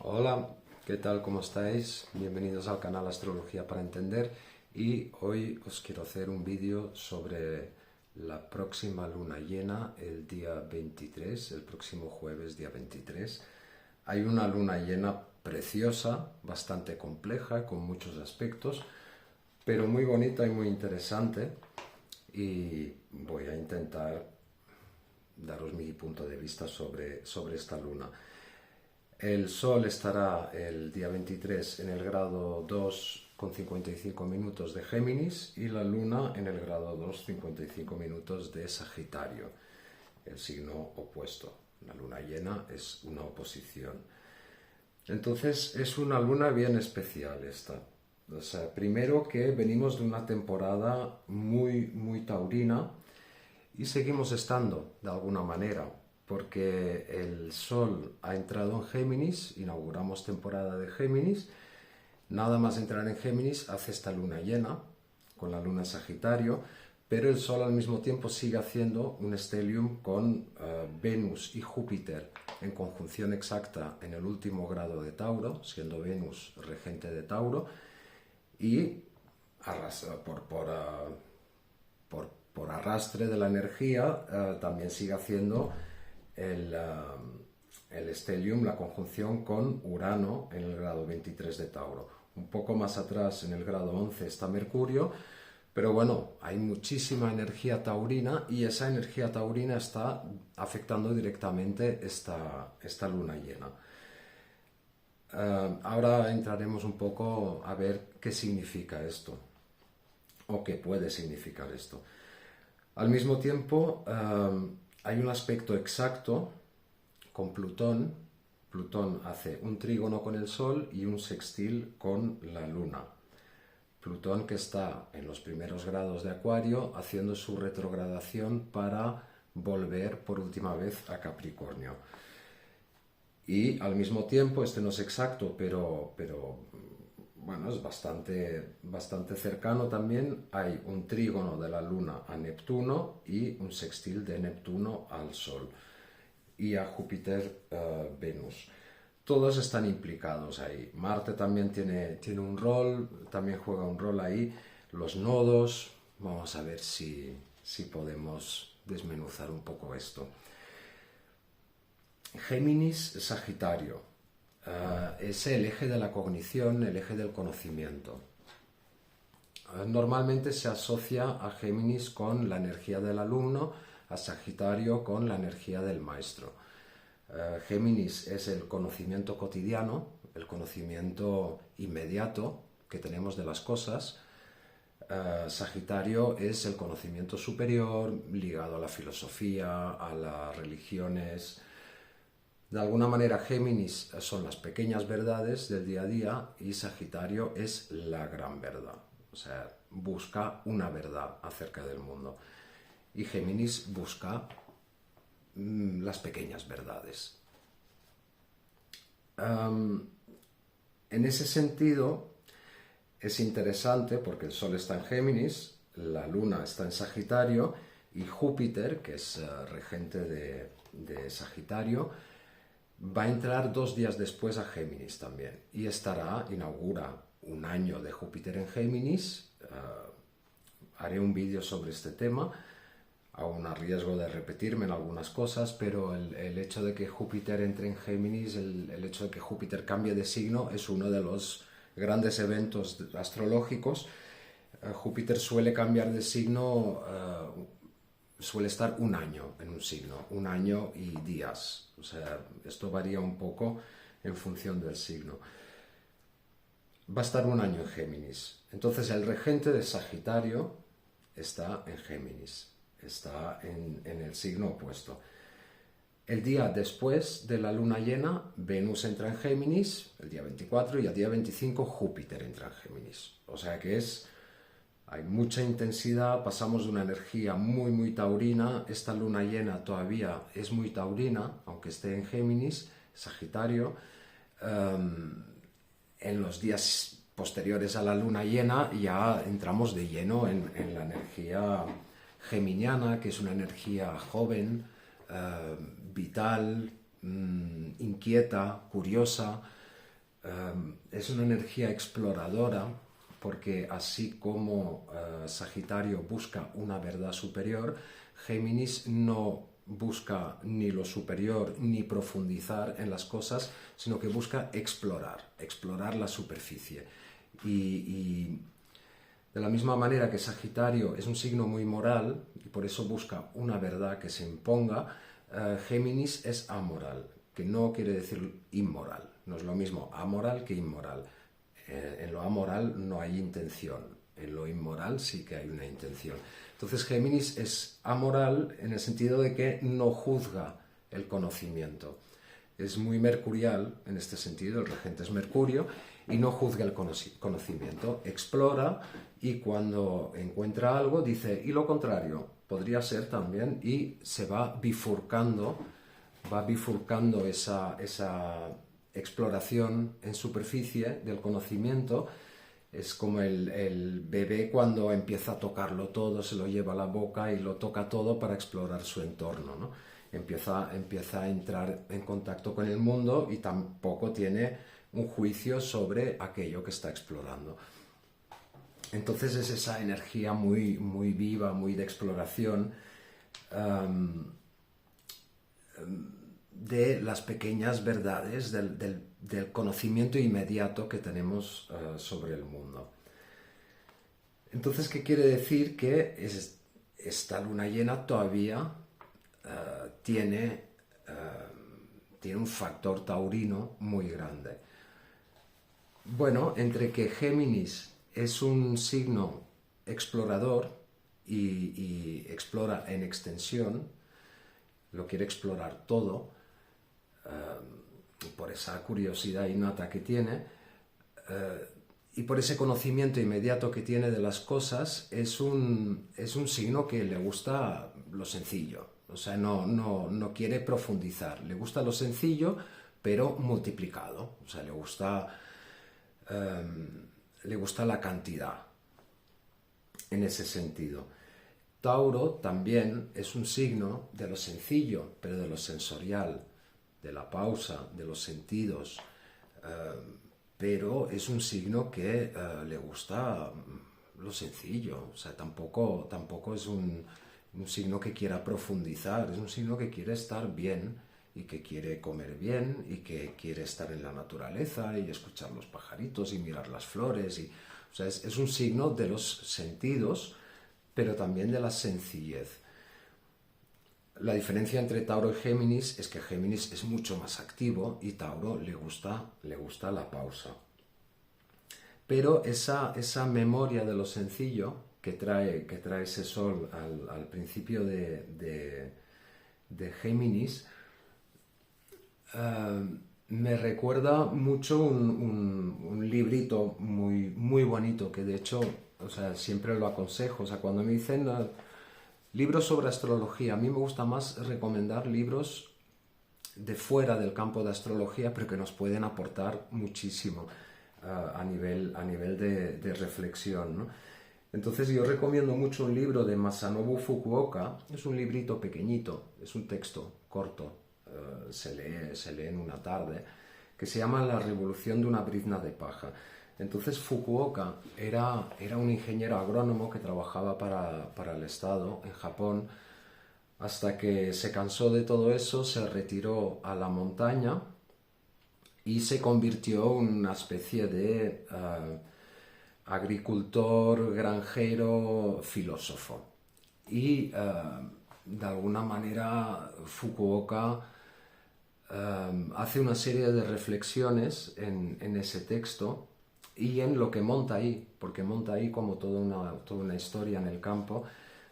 Hola, ¿qué tal? ¿Cómo estáis? Bienvenidos al canal Astrología para Entender y hoy os quiero hacer un vídeo sobre la próxima luna llena el día 23, el próximo jueves día 23. Hay una luna llena preciosa, bastante compleja, con muchos aspectos, pero muy bonita y muy interesante y voy a intentar daros mi punto de vista sobre esta luna. El Sol estará el día 23 en el grado 2 con 55 minutos de Géminis y la Luna en el grado 2, 55 minutos de Sagitario, el signo opuesto. La luna llena es una oposición. Entonces es una luna bien especial esta. O sea, primero que venimos de una temporada muy taurina y seguimos estando de alguna manera, porque el Sol ha entrado en Géminis, inauguramos temporada de Géminis, nada más entrar en Géminis hace esta luna llena, con la luna Sagitario, pero el Sol al mismo tiempo sigue haciendo un stellium con Venus y Júpiter en conjunción exacta en el último grado de Tauro, siendo Venus regente de Tauro, y por arrastre de la energía también sigue haciendo el stellium, la conjunción con Urano en el grado 23 de Tauro. Un poco más atrás, en el grado 11, está Mercurio, pero bueno, hay muchísima energía taurina y esa energía taurina está afectando directamente esta luna llena. Ahora entraremos un poco a ver qué significa esto o qué puede significar esto. Al mismo tiempo, hay un aspecto exacto con Plutón. Plutón hace un trígono con el Sol y un sextil con la Luna. Plutón, que está en los primeros grados de Acuario, haciendo su retrogradación para volver por última vez a Capricornio. Y al mismo tiempo, este no es exacto, pero bueno, es bastante cercano también. Hay un trígono de la Luna a Neptuno y un sextil de Neptuno al Sol y a Júpiter, Venus. Todos están implicados ahí. Marte también tiene un rol, también juega un rol ahí. Los nodos, vamos a ver si podemos desmenuzar un poco esto. Géminis, Sagitario. Es el eje de la cognición, el eje del conocimiento. Normalmente se asocia a Géminis con la energía del alumno, a Sagitario con la energía del maestro. Géminis es el conocimiento cotidiano, el conocimiento inmediato que tenemos de las cosas. Sagitario es el conocimiento superior ligado a la filosofía, a las religiones. De alguna manera Géminis son las pequeñas verdades del día a día y Sagitario es la gran verdad. O sea, busca una verdad acerca del mundo. Y Géminis busca las pequeñas verdades. En ese sentido es interesante porque el Sol está en Géminis, la Luna está en Sagitario y Júpiter, que es regente de Sagitario, va a entrar 2 días después a Géminis también y inaugura un año de Júpiter en Géminis. Haré un vídeo sobre este tema, aún a riesgo de repetirme en algunas cosas, pero el hecho de que Júpiter entre en Géminis, el hecho de que Júpiter cambie de signo es uno de los grandes eventos astrológicos. Júpiter suele cambiar de signo, suele estar un año en un signo, un año y días. O sea, esto varía un poco en función del signo. Va a estar un año en Géminis. Entonces el regente de Sagitario está en Géminis, está en el signo opuesto. El día después de la luna llena, Venus entra en Géminis, el día 24, y el día 25 Júpiter entra en Géminis. O sea que hay mucha intensidad, pasamos de una energía muy taurina. Esta luna llena todavía es muy taurina, aunque esté en Géminis, Sagitario. En los días posteriores a la luna llena ya entramos de lleno en la energía geminiana, que es una energía joven, vital, inquieta, curiosa. Es una energía exploradora, porque así como Sagitario busca una verdad superior, Géminis no busca ni lo superior ni profundizar en las cosas, sino que busca explorar la superficie. Y de la misma manera que Sagitario es un signo muy moral y por eso busca una verdad que se imponga, Géminis es amoral, que no quiere decir inmoral. No es lo mismo amoral que inmoral. En lo amoral no hay intención, en lo inmoral sí que hay una intención. Entonces Géminis es amoral en el sentido de que no juzga el conocimiento. Es muy mercurial en este sentido, el regente es Mercurio, y no juzga el conocimiento, explora y cuando encuentra algo dice, y lo contrario, podría ser también, y se va bifurcando esa exploración en superficie del conocimiento. Es como el bebé cuando empieza a tocarlo todo, se lo lleva a la boca y lo toca todo para explorar su entorno, ¿no? Empieza a entrar en contacto con el mundo y tampoco tiene un juicio sobre aquello que está explorando. Entonces es esa energía muy, muy viva, muy de exploración, de las pequeñas verdades del conocimiento inmediato que tenemos sobre el mundo. Entonces, ¿qué quiere decir? Que esta luna llena todavía tiene un factor taurino muy grande. Bueno, entre que Géminis es un signo explorador y explora en extensión, lo quiere explorar todo, por esa curiosidad innata que tiene, y por ese conocimiento inmediato que tiene de las cosas, es un signo que le gusta lo sencillo. O sea, no quiere profundizar. Le gusta lo sencillo, pero multiplicado. O sea, le gusta la cantidad en ese sentido. Tauro también es un signo de lo sencillo, pero de lo sensorial, de la pausa, de los sentidos, pero es un signo que le gusta lo sencillo. O sea, tampoco es un signo que quiera profundizar, es un signo que quiere estar bien y que quiere comer bien y que quiere estar en la naturaleza y escuchar los pajaritos y mirar las flores. O sea, es un signo de los sentidos, pero también de la sencillez. La diferencia entre Tauro y Géminis es que Géminis es mucho más activo y Tauro le gusta la pausa. Pero esa memoria de lo sencillo que trae ese sol al principio de Géminis, me recuerda mucho un librito muy, muy bonito que de hecho, o sea, siempre lo aconsejo. O sea, cuando me dicen libros sobre astrología, a mí me gusta más recomendar libros de fuera del campo de astrología, pero que nos pueden aportar muchísimo a nivel de reflexión, ¿no? Entonces yo recomiendo mucho un libro de Masanobu Fukuoka. Es un librito pequeñito, es un texto corto, se lee en una tarde, que se llama La revolución de una brizna de paja. Entonces Fukuoka era un ingeniero agrónomo que trabajaba para el Estado en Japón, hasta que se cansó de todo eso, se retiró a la montaña y se convirtió en una especie de agricultor, granjero, filósofo. Y de alguna manera Fukuoka hace una serie de reflexiones en ese texto y en lo que monta ahí, porque monta ahí como toda una historia en el campo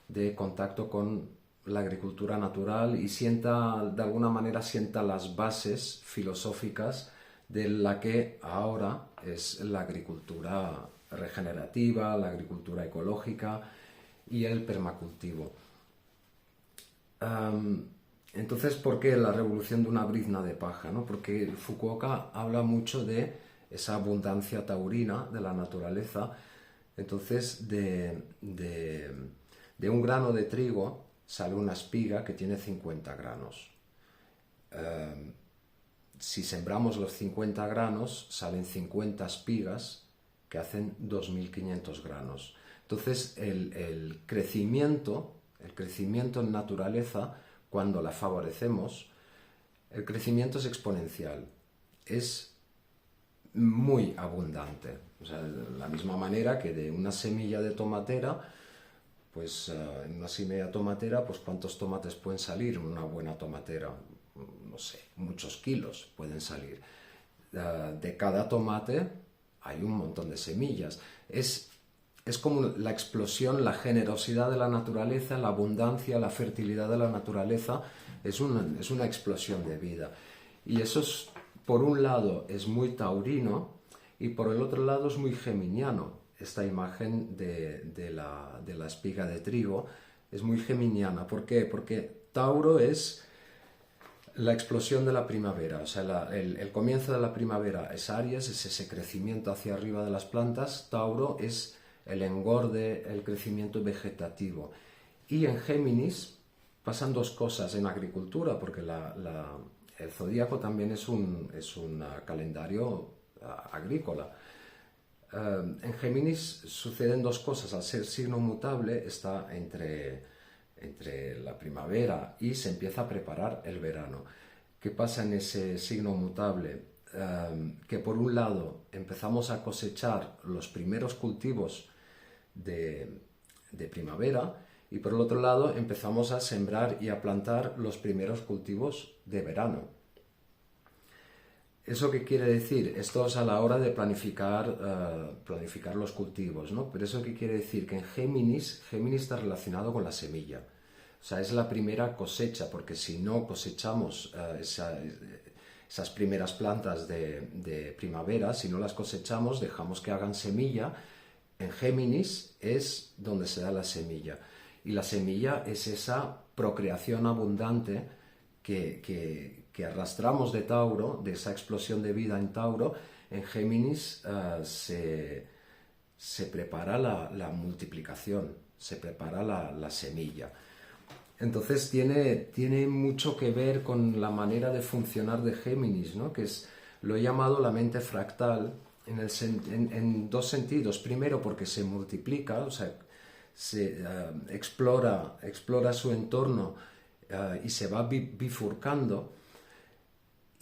de contacto con la agricultura natural y de alguna manera sienta las bases filosóficas de la que ahora es la agricultura regenerativa, la agricultura ecológica y el permacultivo. Entonces, ¿por qué la revolución de una brizna de paja, ¿no? Porque Fukuoka habla mucho de esa abundancia taurina de la naturaleza. Entonces, de un grano de trigo sale una espiga que tiene 50 granos. si sembramos los 50 granos, salen 50 espigas que hacen 2.500 granos. Entonces, el crecimiento en naturaleza, cuando la favorecemos, el crecimiento es exponencial, es muy abundante. O sea, de la misma manera que de una semilla de tomatera, pues en una semilla de tomatera, pues ¿cuántos tomates pueden salir en una buena tomatera? No sé, muchos kilos pueden salir. De cada tomate hay un montón de semillas. Es como la explosión, la generosidad de la naturaleza, la abundancia, la fertilidad de la naturaleza, es una explosión de vida. Y eso es, por un lado, es muy taurino y por el otro lado es muy geminiano. Esta imagen de la espiga de trigo es muy geminiana. ¿Por qué? Porque Tauro es la explosión de la primavera, o sea, el comienzo de la primavera es Aries, es ese crecimiento hacia arriba de las plantas. Tauro es el engorde, el crecimiento vegetativo. Y en Géminis pasan dos cosas en agricultura, porque el zodíaco también es un calendario agrícola. En Géminis suceden dos cosas. Al ser signo mutable, está entre la primavera y se empieza a preparar el verano. ¿Qué pasa en ese signo mutable? Que por un lado empezamos a cosechar los primeros cultivos de primavera y por el otro lado empezamos a sembrar y a plantar los primeros cultivos de verano. ¿Eso qué quiere decir? Esto es a la hora de planificar los cultivos, ¿no? Pero ¿eso qué quiere decir? Que en Géminis está relacionado con la semilla. O sea, es la primera cosecha, porque si no cosechamos esas primeras plantas de primavera, si no las cosechamos, dejamos que hagan semilla, en Géminis es donde se da la semilla. Y la semilla es esa procreación abundante que arrastramos de Tauro, de esa explosión de vida en Tauro. En Géminis se prepara la multiplicación, se prepara la semilla. Entonces tiene mucho que ver con la manera de funcionar de Géminis, ¿no? Que lo he llamado la mente fractal en dos sentidos. Primero, porque se multiplica, o sea, se explora su entorno y se va bifurcando.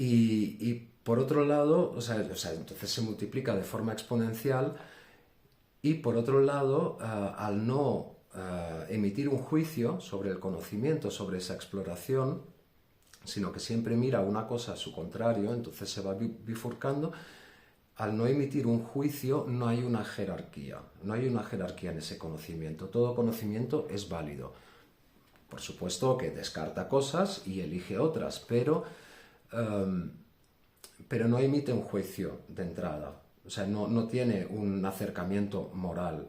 Y por otro lado, o sea, entonces se multiplica de forma exponencial. Y por otro lado, al no emitir un juicio sobre el conocimiento, sobre esa exploración, sino que siempre mira una cosa a su contrario, entonces se va bifurcando. Al no emitir un juicio no hay una jerarquía, en ese conocimiento. Todo conocimiento es válido. Por supuesto que descarta cosas y elige otras, pero no emite un juicio de entrada. O sea, no tiene un acercamiento moral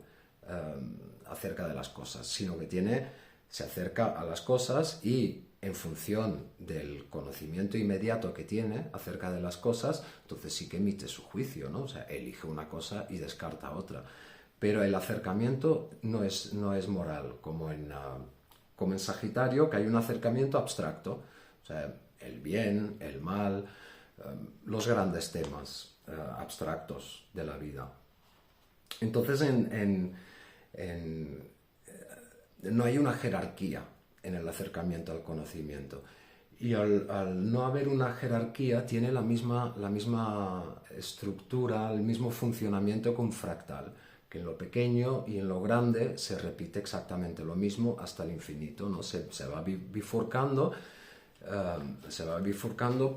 acerca de las cosas, sino que se acerca a las cosas y en función del conocimiento inmediato que tiene acerca de las cosas, entonces sí que emite su juicio, ¿no? O sea, elige una cosa y descarta otra. Pero el acercamiento no es moral, como en Sagitario, que hay un acercamiento abstracto. O sea, el bien, el mal, los grandes temas abstractos de la vida. Entonces, no hay una jerarquía en el acercamiento al conocimiento. Y al no haber una jerarquía, tiene la misma estructura, el mismo funcionamiento que un fractal, que en lo pequeño y en lo grande se repite exactamente lo mismo hasta el infinito, ¿no? Se va bifurcando,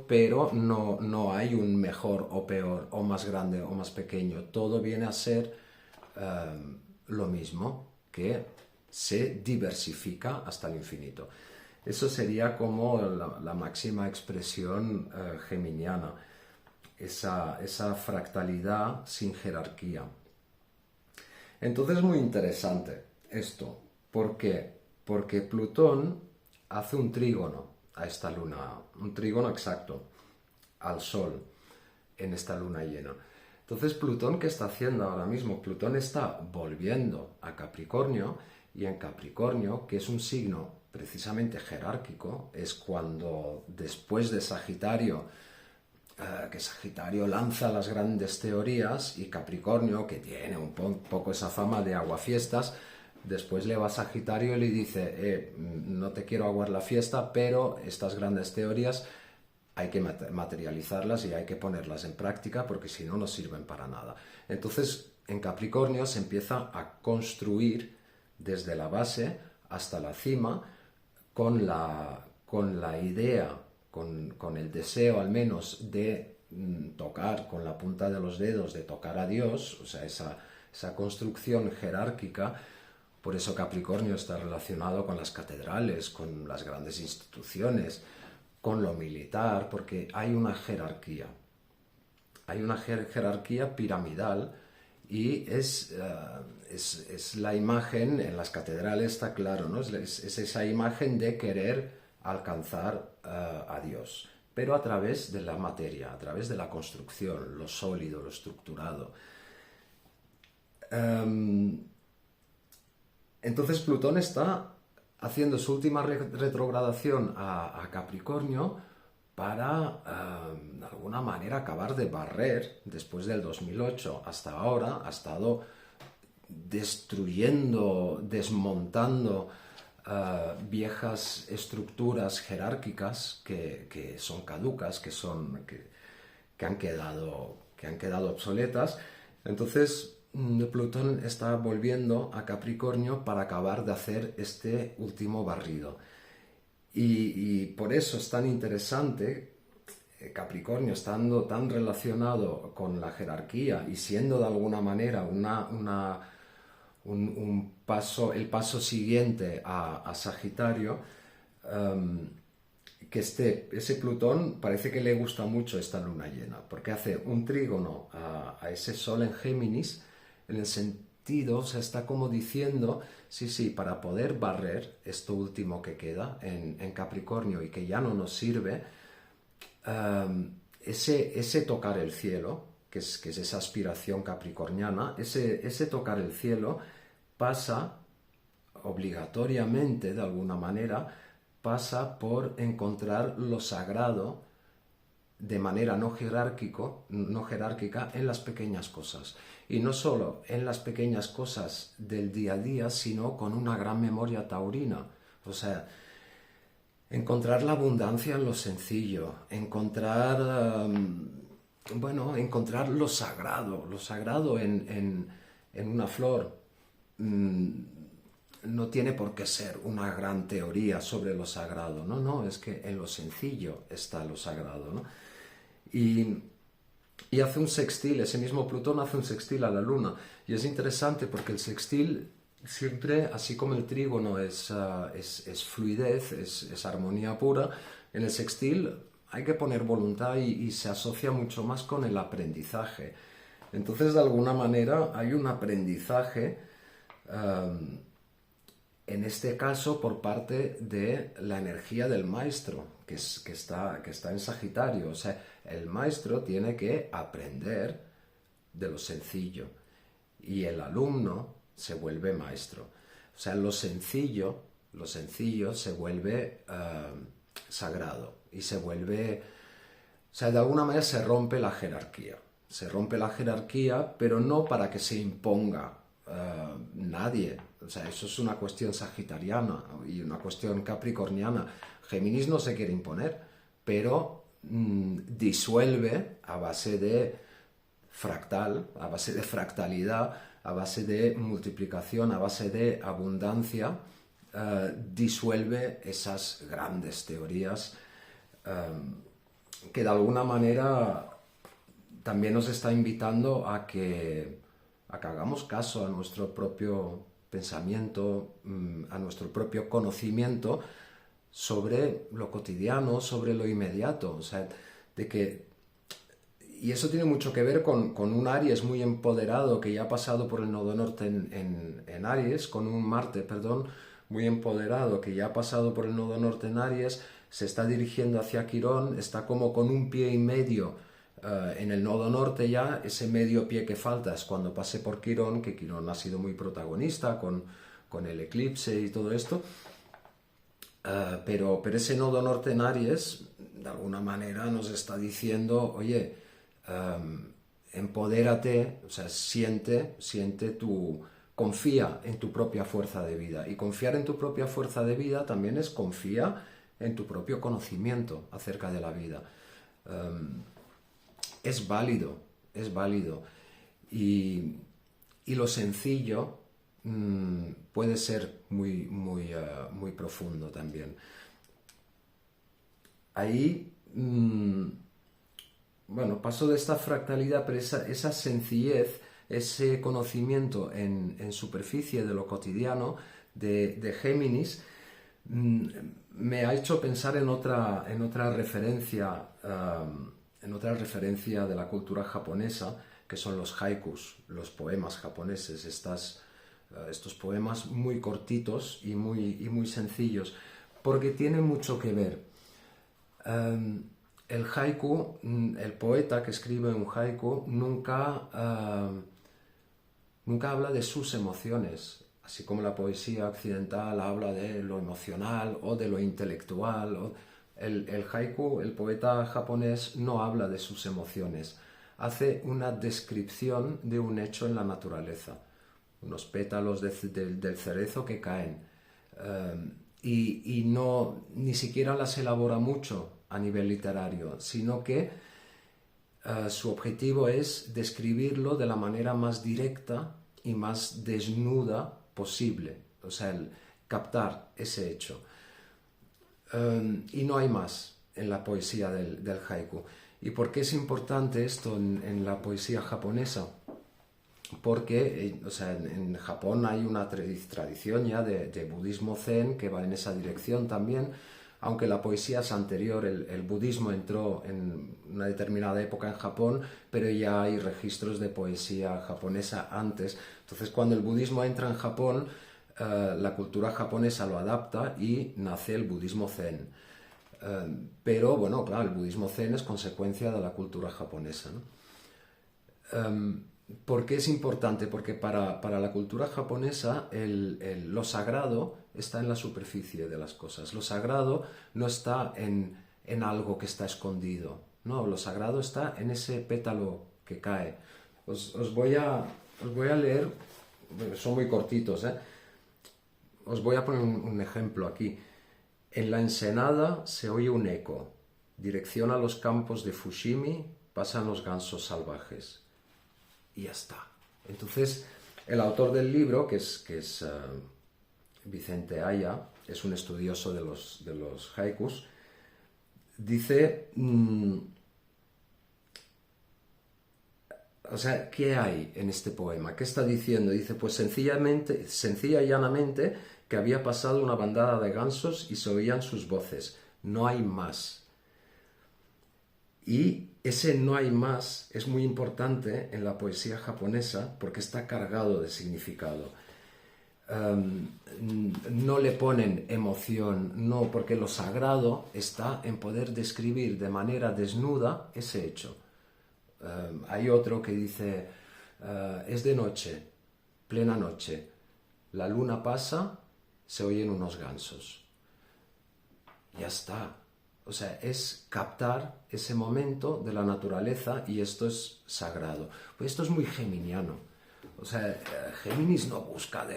pero no hay un mejor o peor, o más grande o más pequeño. Todo viene a ser lo mismo, que se diversifica hasta el infinito. Eso sería como la máxima expresión geminiana, esa fractalidad sin jerarquía. Entonces es muy interesante esto. ¿Por qué? Porque Plutón hace un trígono a esta luna, un trígono exacto al Sol en esta luna llena. Entonces, ¿Plutón qué está haciendo ahora mismo? Plutón está volviendo a Capricornio, y en Capricornio, que es un signo precisamente jerárquico, es cuando después de Sagitario que Sagitario lanza las grandes teorías y Capricornio, que tiene un poco esa fama de aguafiestas, después le va a Sagitario y le dice, no te quiero aguar la fiesta, pero estas grandes teorías hay que materializarlas y hay que ponerlas en práctica porque si no, no sirven para nada. Entonces, en Capricornio se empieza a construir desde la base hasta la cima con la idea, con el deseo al menos de tocar con la punta de los dedos, de tocar a Dios, o sea, esa construcción jerárquica. Por eso Capricornio está relacionado con las catedrales, con las grandes instituciones, con lo militar, porque hay una jerarquía. Hay una jerarquía piramidal y es la imagen, en las catedrales está claro, ¿no? Es esa imagen de querer alcanzar a Dios, pero a través de la materia, a través de la construcción, lo sólido, lo estructurado. Entonces Plutón está haciendo su última retrogradación a Capricornio para, de alguna manera, acabar de barrer, después del 2008 hasta ahora, ha estado destruyendo, desmontando viejas estructuras jerárquicas que son caducas, que han quedado obsoletas. Entonces, Plutón está volviendo a Capricornio para acabar de hacer este último barrido. Y por eso es tan interesante Capricornio, estando tan relacionado con la jerarquía y siendo de alguna manera el paso siguiente a Sagitario, que ese Plutón parece que le gusta mucho esta luna llena, porque hace un trígono a ese Sol en Géminis, en el sentido, o sea, está como diciendo, sí, para poder barrer esto último que queda en Capricornio y que ya no nos sirve, ese tocar el cielo, que es esa aspiración capricorniana, ese tocar el cielo pasa obligatoriamente, de alguna manera, pasa por encontrar lo sagrado de manera no jerárquica en las pequeñas cosas. Y no solo en las pequeñas cosas del día a día, sino con una gran memoria taurina. O sea, encontrar la abundancia en lo sencillo, encontrar lo sagrado en una flor. No tiene por qué ser una gran teoría sobre lo sagrado, no, es que en lo sencillo está lo sagrado, ¿no? Y hace un sextil, ese mismo Plutón hace un sextil a la Luna, y es interesante porque el sextil siempre, así como el trígono es fluidez, es armonía pura, en el sextil hay que poner voluntad y se asocia mucho más con el aprendizaje. Entonces, de alguna manera, hay un aprendizaje, en este caso, por parte de la energía del maestro, que está en Sagitario. O sea, el maestro tiene que aprender de lo sencillo y el alumno se vuelve maestro. O sea, lo sencillo se vuelve sagrado y se vuelve... O sea, de alguna manera se rompe la jerarquía. Se rompe la jerarquía, pero no para que se imponga nadie. O sea, eso es una cuestión sagitariana y una cuestión capricorniana. Géminis no se quiere imponer, pero disuelve a base de fractal, a base de fractalidad, a base de multiplicación, a base de abundancia, disuelve esas grandes teorías que de alguna manera también nos está invitando a que hagamos caso a nuestro propio pensamiento, a nuestro propio conocimiento sobre lo cotidiano, sobre lo inmediato. O sea, y eso tiene mucho que ver con un Aries muy empoderado que ya ha pasado por el nodo norte en Aries, con un Marte, muy empoderado que ya ha pasado por el nodo norte en Aries, se está dirigiendo hacia Quirón, está como con un pie y medio en el nodo norte ya. Ese medio pie que falta es cuando pase por Quirón, que Quirón ha sido muy protagonista con el eclipse y todo esto. Pero ese nodo norte en Aries de alguna manera nos está diciendo, oye, empodérate, o sea, confía en tu propia fuerza de vida. Y confiar en tu propia fuerza de vida también es confía en tu propio conocimiento acerca de la vida. Es válido, es válido. Y lo sencillo puede ser muy profundo también. Ahí, bueno, paso de esta fractalidad, pero esa sencillez, ese conocimiento en superficie de lo cotidiano de Géminis, me ha hecho pensar en otra referencia, de la cultura japonesa, que son los haikus, los poemas japoneses, estos poemas muy cortitos y muy sencillos, porque tienen mucho que ver. El haiku, el poeta que escribe un haiku nunca habla de sus emociones, así como la poesía occidental habla de lo emocional o de lo intelectual. El haiku, el poeta japonés, no habla de sus emociones, hace una descripción de un hecho en la naturaleza, unos pétalos del cerezo que caen, y ni siquiera las elabora mucho a nivel literario, sino que su objetivo es describirlo de la manera más directa y más desnuda posible, o sea, captar ese hecho. Y no hay más en la poesía del haiku. ¿Y por qué es importante esto en la poesía japonesa? Porque o sea, en Japón hay una tradición ya de budismo zen que va en esa dirección también, aunque la poesía es anterior. El budismo entró en una determinada época en Japón, pero ya hay registros de poesía japonesa antes. Entonces, cuando el budismo entra en Japón, la cultura japonesa lo adapta y nace el budismo zen. Pero bueno, claro, el budismo zen es consecuencia de la cultura japonesa, ¿no? ¿Por qué es importante? Porque para la cultura japonesa lo sagrado está en la superficie de las cosas. Lo sagrado no está en algo que está escondido. No, lo sagrado está en ese pétalo que cae. Os voy a leer, son muy cortitos, ¿eh? Os voy a poner un ejemplo aquí. En la ensenada se oye un eco. Dirección a los campos de Fushimi pasan los gansos salvajes. Y ya está. Entonces, el autor del libro, que es Vicente Aya, es un estudioso de los haikus, dice, o sea, ¿qué hay en este poema? ¿Qué está diciendo? Dice, pues sencilla y llanamente, que había pasado una bandada de gansos y se oían sus voces. No hay más. Y ese no hay más es muy importante en la poesía japonesa porque está cargado de significado. No le ponen emoción, no, porque lo sagrado está en poder describir de manera desnuda ese hecho. Hay otro que dice, es de noche, plena noche, la luna pasa, se oyen unos gansos. Ya está. O sea, es captar ese momento de la naturaleza y esto es sagrado. Pues esto es muy geminiano. O sea, Géminis no busca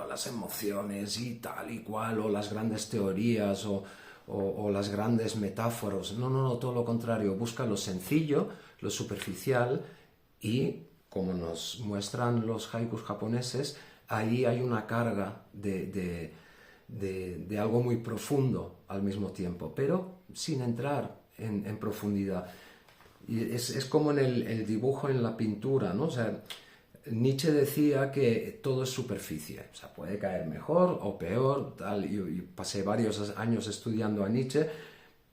las emociones y tal y cual, o las grandes teorías, o las grandes metáforas. No, todo lo contrario. Busca lo sencillo, lo superficial, y, como nos muestran los haikus japoneses, ahí hay una carga de algo muy profundo al mismo tiempo, pero sin entrar en profundidad. Y es como en el dibujo, en la pintura, ¿no? O sea, Nietzsche decía que todo es superficie, o sea, puede caer mejor o peor, tal. Y pasé varios años estudiando a Nietzsche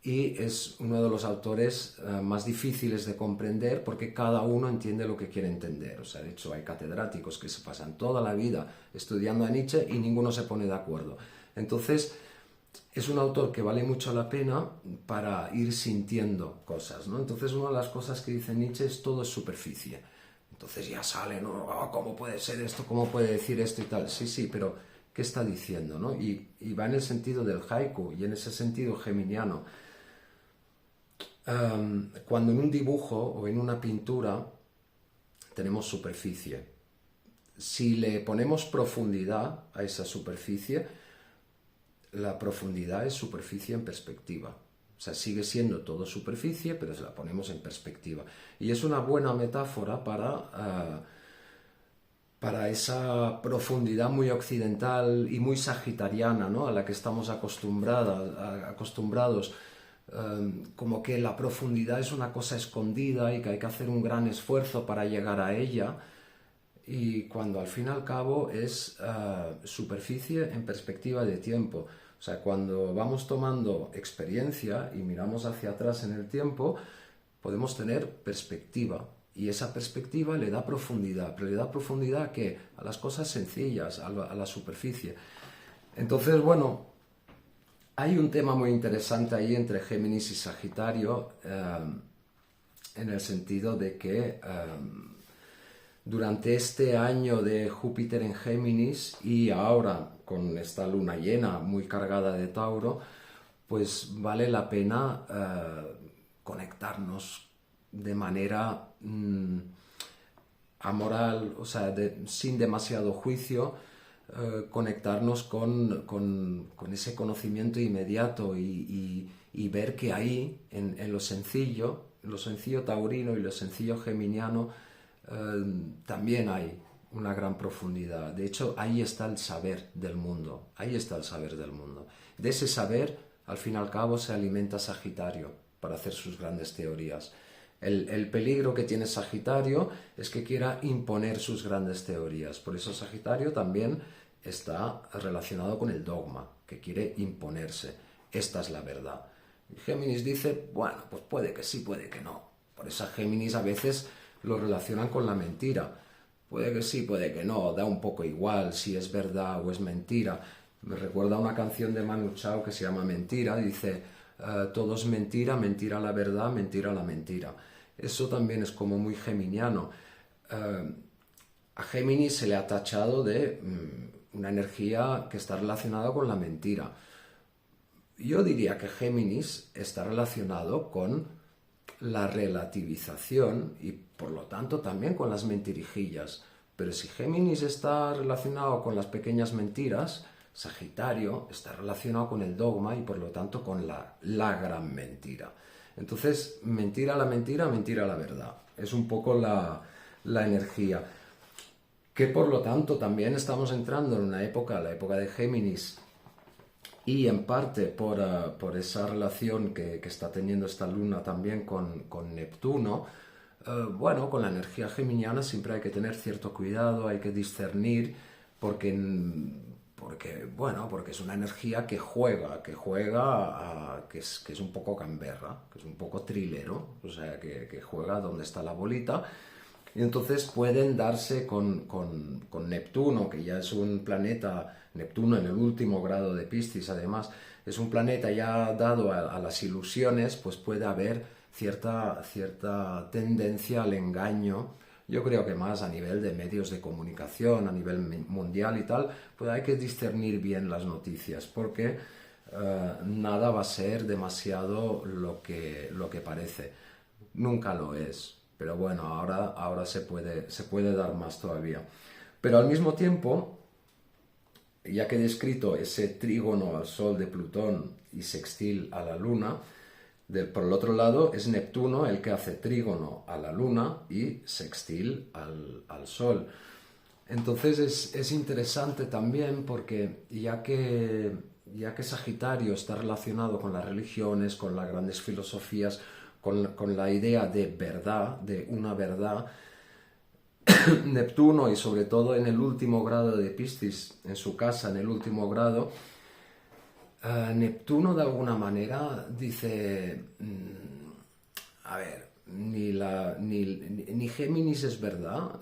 y es uno de los autores más difíciles de comprender porque cada uno entiende lo que quiere entender. O sea, de hecho hay catedráticos que se pasan toda la vida estudiando a Nietzsche y ninguno se pone de acuerdo. Entonces, es un autor que vale mucho la pena para ir sintiendo cosas, ¿no? Entonces, una de las cosas que dice Nietzsche es todo es superficie. Entonces ya sale, ¿no? Oh, ¿cómo puede ser esto? ¿Cómo puede decir esto y tal? Sí, pero ¿qué está diciendo, no? Y va en el sentido del haiku y en ese sentido geminiano. Cuando en un dibujo o en una pintura tenemos superficie, si le ponemos profundidad a esa superficie, la profundidad es superficie en perspectiva. O sea, sigue siendo todo superficie, pero se la ponemos en perspectiva. Y es una buena metáfora para esa profundidad muy occidental y muy sagitariana, ¿no?, a la que estamos acostumbrados, como que la profundidad es una cosa escondida y que hay que hacer un gran esfuerzo para llegar a ella, y cuando al fin y al cabo es superficie en perspectiva de tiempo. O sea, cuando vamos tomando experiencia y miramos hacia atrás en el tiempo, podemos tener perspectiva, y esa perspectiva le da profundidad, pero le da profundidad ¿a qué? A las cosas sencillas, a la superficie. Entonces, bueno, hay un tema muy interesante ahí entre Géminis y Sagitario, en el sentido de que durante este año de Júpiter en Géminis y ahora con esta luna llena muy cargada de Tauro, pues vale la pena conectarnos de manera amoral, o sea, sin demasiado juicio, conectarnos con ese conocimiento inmediato y ver que ahí, en lo sencillo taurino y lo sencillo geminiano, también hay una gran profundidad. De hecho, ahí está el saber del mundo, ahí está el saber del mundo. De ese saber, al fin y al cabo, se alimenta Sagitario para hacer sus grandes teorías. El peligro que tiene Sagitario es que quiera imponer sus grandes teorías. Por eso Sagitario también está relacionado con el dogma, que quiere imponerse. Esta es la verdad. Y Géminis dice, bueno, pues puede que sí, puede que no. Por eso Géminis a veces lo relacionan con la mentira. Puede que sí, puede que no, da un poco igual si es verdad o es mentira. Me recuerda una canción de Manu Chao que se llama Mentira, dice, todo es mentira, mentira la verdad, mentira la mentira. Eso también es como muy geminiano. A Géminis se le ha tachado de una energía que está relacionada con la mentira. Yo diría que Géminis está relacionado con la relativización y por lo tanto también con las mentirijillas. Pero si Géminis está relacionado con las pequeñas mentiras, Sagitario está relacionado con el dogma y por lo tanto con la gran mentira. Entonces, mentira la mentira, mentira la verdad. Es un poco la energía. Que por lo tanto también estamos entrando en una época, la época de Géminis, y en parte por esa relación que está teniendo esta luna también con Neptuno. Bueno, con la energía geminiana siempre hay que tener cierto cuidado, hay que discernir, porque es una energía que juega, que es un poco gamberra, que es un poco trilero, o sea, que juega donde está la bolita. Y entonces pueden darse con Neptuno, que ya es un planeta, Neptuno en el último grado de Piscis además, es un planeta ya dado a las ilusiones, pues puede haber cierta tendencia al engaño. Yo creo que más a nivel de medios de comunicación, a nivel mundial y tal, pues hay que discernir bien las noticias, porque nada va a ser demasiado lo que parece. Nunca lo es. Pero bueno, ahora se puede dar más todavía. Pero al mismo tiempo, ya que he descrito ese trígono al Sol de Plutón y sextil a la Luna, por el otro lado es Neptuno el que hace trígono a la Luna y sextil al Sol. Entonces es interesante también porque ya que Sagitario está relacionado con las religiones, con las grandes filosofías, con la idea de verdad, de una verdad, Neptuno, y sobre todo en el último grado de Piscis, en su casa, en el último grado, Neptuno de alguna manera dice, a ver, ni Géminis es verdad,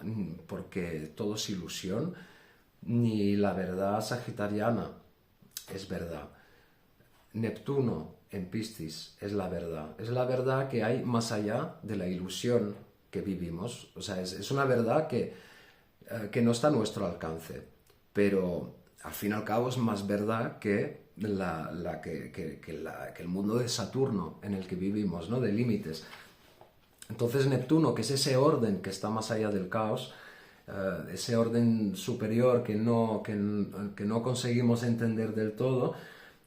porque todo es ilusión, ni la verdad sagitariana es verdad. Neptuno en Piscis es la verdad que hay más allá de la ilusión que vivimos. O sea, es una verdad que no está a nuestro alcance, pero al fin y al cabo es más verdad que que el mundo de Saturno en el que vivimos, ¿no? De límites. Entonces Neptuno, que es ese orden que está más allá del caos, ese orden superior que no conseguimos entender del todo,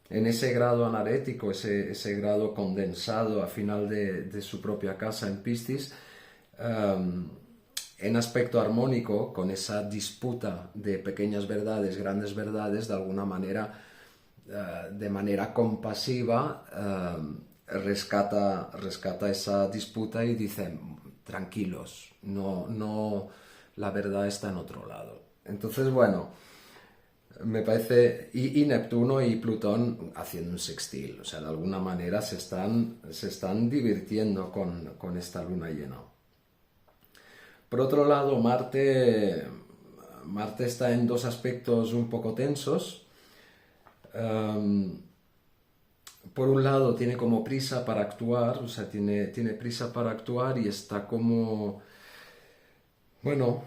en ese grado anarético, ese grado condensado a final de su propia casa en Piscis, en aspecto armónico, con esa disputa de pequeñas verdades, grandes verdades, de alguna manera, de manera compasiva, rescata esa disputa y dice, tranquilos, no, la verdad está en otro lado. Entonces, bueno, me parece, y Neptuno y Plutón haciendo un sextil, o sea, de alguna manera se están divirtiendo con esta luna llena. Por otro lado, Marte está en dos aspectos un poco tensos. Por un lado tiene como prisa para actuar, o sea, tiene prisa para actuar y está como, bueno,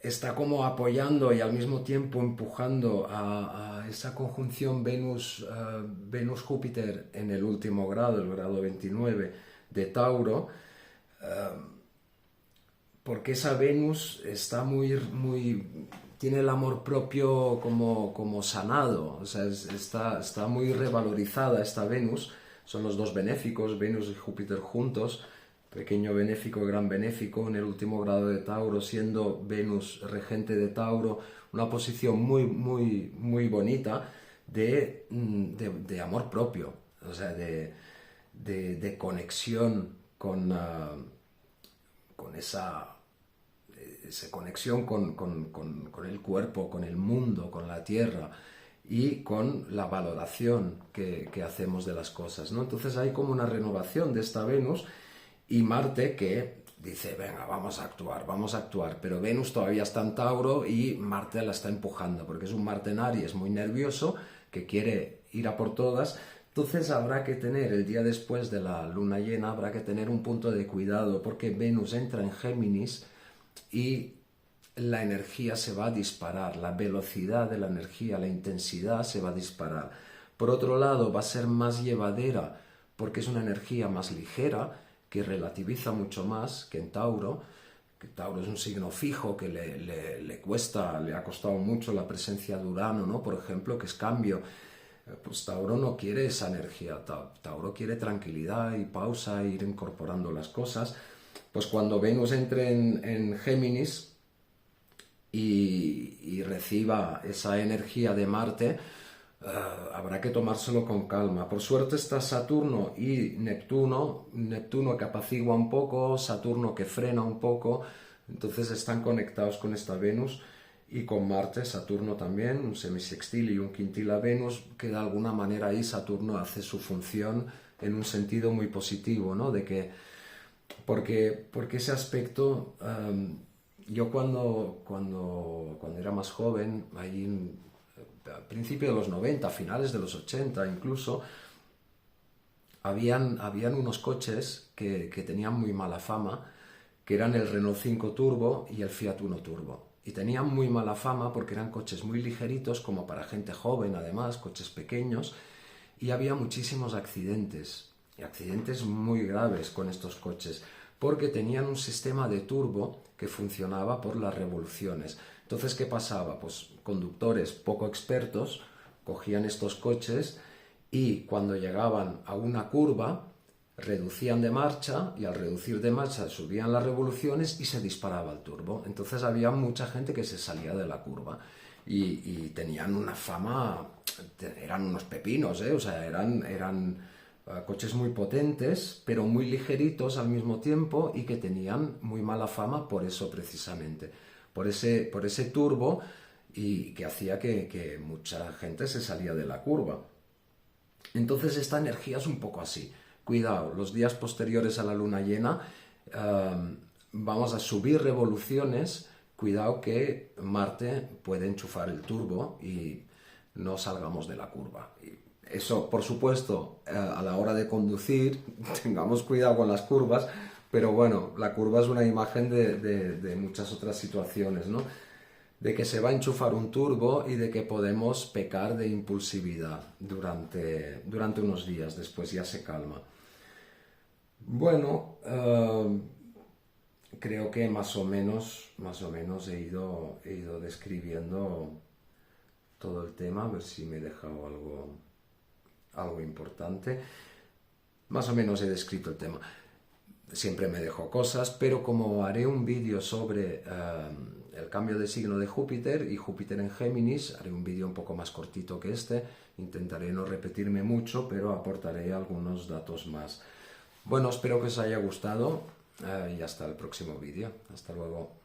está como apoyando y al mismo tiempo empujando a esa conjunción Venus-Júpiter en el último grado, el grado 29 de Tauro, porque esa Venus está tiene el amor propio como sanado, o sea, está muy revalorizada esta Venus, son los dos benéficos, Venus y Júpiter juntos, pequeño benéfico, gran benéfico, en el último grado de Tauro, siendo Venus regente de Tauro, una posición muy bonita de amor propio, o sea, de conexión con esa conexión con el cuerpo, con el mundo, con la tierra y con la valoración que hacemos de las cosas, ¿no? Entonces hay como una renovación de esta Venus y Marte que dice, venga, vamos a actuar, pero Venus todavía está en Tauro y Marte la está empujando, porque es un Marte en Aries muy nervioso, que quiere ir a por todas. Entonces habrá que tener, el día después de la luna llena, habrá que tener un punto de cuidado, porque Venus entra en Géminis y la energía se va a disparar, la velocidad de la energía, la intensidad se va a disparar. Por otro lado, va a ser más llevadera, porque es una energía más ligera, que relativiza mucho más que en Tauro, que Tauro es un signo fijo que le ha costado mucho la presencia de Urano, ¿no? Por ejemplo, que es cambio. Pues Tauro no quiere esa energía, Tauro quiere tranquilidad y pausa, ir incorporando las cosas. Pues cuando Venus entre en Géminis y reciba esa energía de Marte, habrá que tomárselo con calma. Por suerte está Saturno y Neptuno que apacigua un poco, Saturno que frena un poco, entonces están conectados con esta Venus y con Marte, Saturno también, un semisextil y un quintil a Venus, que de alguna manera ahí Saturno hace su función en un sentido muy positivo, ¿no? Porque ese aspecto, yo cuando era más joven, ahí a principios de los 90, finales de los 80 incluso, habían unos coches que tenían muy mala fama, que eran el Renault 5 Turbo y el Fiat Uno Turbo. Y tenían muy mala fama porque eran coches muy ligeritos, como para gente joven además, coches pequeños, y había muchísimos accidentes, y accidentes muy graves con estos coches, porque tenían un sistema de turbo que funcionaba por las revoluciones. Entonces, ¿qué pasaba? Pues conductores poco expertos cogían estos coches y cuando llegaban a una curva reducían de marcha y al reducir de marcha subían las revoluciones y se disparaba el turbo. Entonces había mucha gente que se salía de la curva y tenían una fama, eran unos pepinos, o sea, eran coches muy potentes pero muy ligeritos al mismo tiempo y que tenían muy mala fama por eso precisamente, por ese turbo y que hacía que mucha gente se salía de la curva. Entonces esta energía es un poco así. Cuidado, los días posteriores a la luna llena vamos a subir revoluciones, cuidado que Marte puede enchufar el turbo y no salgamos de la curva. Y eso, por supuesto, a la hora de conducir, tengamos cuidado con las curvas, pero bueno, la curva es una imagen de muchas otras situaciones, ¿no? de que se va a enchufar un turbo y de que podemos pecar de impulsividad durante unos días, después ya se calma. Bueno, creo que más o menos he ido describiendo todo el tema, a ver si me he dejado algo importante. Más o menos he descrito el tema. Siempre me dejo cosas, pero como haré un vídeo sobre el cambio de signo de Júpiter y Júpiter en Géminis, haré un vídeo un poco más cortito que este, intentaré no repetirme mucho, pero aportaré algunos datos más. Bueno, espero que os haya gustado y hasta el próximo vídeo. Hasta luego.